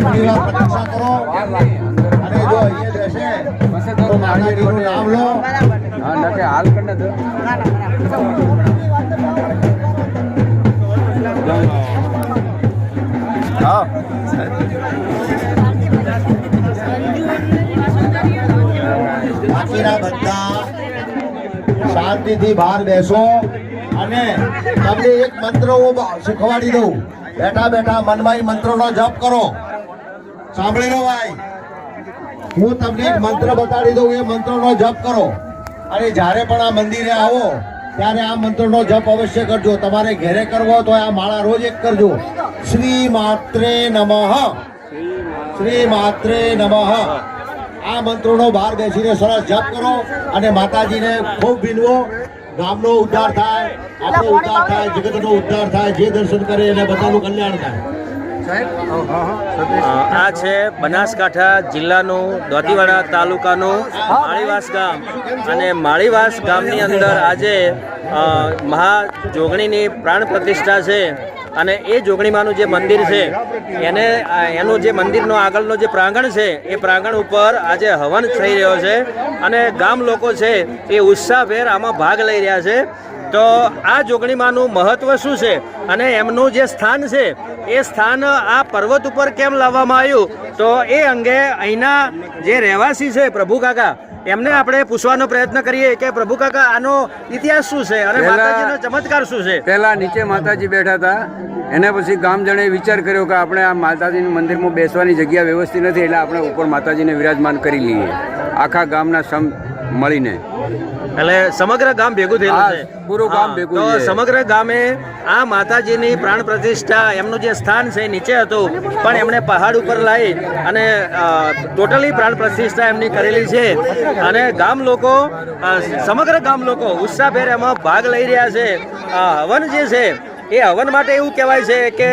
થોડી વાર પ્રતીક્ષા કરો અને જો અહીંયા રહેશે તો માતાજીનું નામ લો. હા નકે હાલ કરીને દો. હા બાકીના બધા શાંતિથી બહાર બેસો અને તમને એક મંત્ર હું શીખવાડી દઉં. બેઠા બેઠા મનમાં એ મંત્રનો જપ કરો. સાંભળી લો ભાઈ, હું તમને એક મંત્ર બતાડી દઉં, એ મંત્રનો જપ કરો અને જ્યારે પણ આ મંદિરે આવો ત્યારે આ મંત્રનો જપ અવશ્ય કરજો. તમારે ઘેરે કરવો તો આ માળા રોજ એક કરજો. શ્રી માત્રે નમઃ, શ્રી માત્રે નમઃ. આ મંત્રોનો બહાર બેસીને સરસ જપ કરો અને માતાજીને ખૂબ વિનવો. ગામનો ઉદ્ધાર થાય, આપણો ઉદ્ધાર થાય, જગતનો ઉદ્ધાર થાય. જે દર્શન કરે એને બધાનું કલ્યાણ થાય. આ છે બનાસકાંઠા જિલ્લાનું દોતીવાડા તાલુકાનું માળીવાસ ગામ અને માળીવાસ ગામની અંદર આજે મહાજોગણીની પ્રાણ પ્રતિષ્ઠા છે અને એ જોગણીમાનું જે મંદિર છે એનું જે મંદિરનો આગળનો જે પ્રાંગણ છે એ પ્રાંગણ ઉપર આજે હવન થઈ રહ્યો છે અને ગામ લોકો છે એ ઉત્સાહભેર આમાં ભાગ લઈ રહ્યા છે. તો આ જોગણીમાનું મહત્વ શું છે અને એમનું જે સ્થાન છે એ સ્થાન આ પર્વત ઉપર કેમ લાવવામાં આવ્યું, તો એ અંગે અહીંના જે રહેવાસી છે પ્રભુ કાકા એમને આપણે પૂછવાનો પ્રયત્ન કરીએ કે પ્રભુ કાકા આનો ઇતિહાસ શું છે અને માતાજીનો ચમત્કાર શું છે. પહેલા નીચે માતાજી બેઠા હતા, એને પછી ગામજણે વિચાર કર્યો કે આપણે આ માતાજીના મંદિરમાં બેસવાની જગ્યા વ્યવસ્થિત નથી એટલે આપણે ઉપર માતાજીને વિરાજમાન કરી લઈએ આખા ગામના સમ મળીને. એટલે સમગ્ર ગામ ભેગું થયેલું છે, પૂરું ગામ ભેગું તો છે. સમગ્ર ગામે આ માતાજીની પ્રાણ પ્રતિષ્ઠા એમનું જે સ્થાન છે નીચે હતું પણ એમણે પહાડ ઉપર લાવી અને ટોટલી પ્રાણ પ્રતિષ્ઠા એમની કરેલી છે અને ગામ લોકો સમગ્ર ગામ લોકો ઉત્સાહભેર એમાં ભાગ લઈ રહ્યા છે. હવન જે છે એ હવન માટે એવું કહેવાય છે કે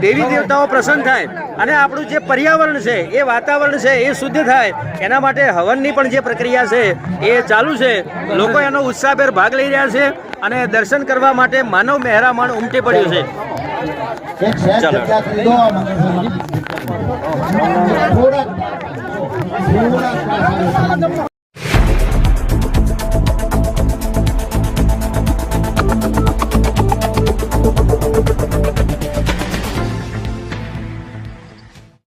દેવી દેવતાઓ પ્રસન્ન થાય અને આપણું જે પર્યાવરણ છે એ વાતાવરણ છે એ શુદ્ધ થાય એના માટે હવનની પણ જે પ્રક્રિયા છે એ ચાલુ છે. લોકો એનો ઉત્સાહભેર ભાગ લઈ રહ્યા છે અને દર્શન કરવા માટે માનવ મહેરામણ ઉમટી પડ્યું છે. એક સહેજ જગ્યા કરી દો. થોડાક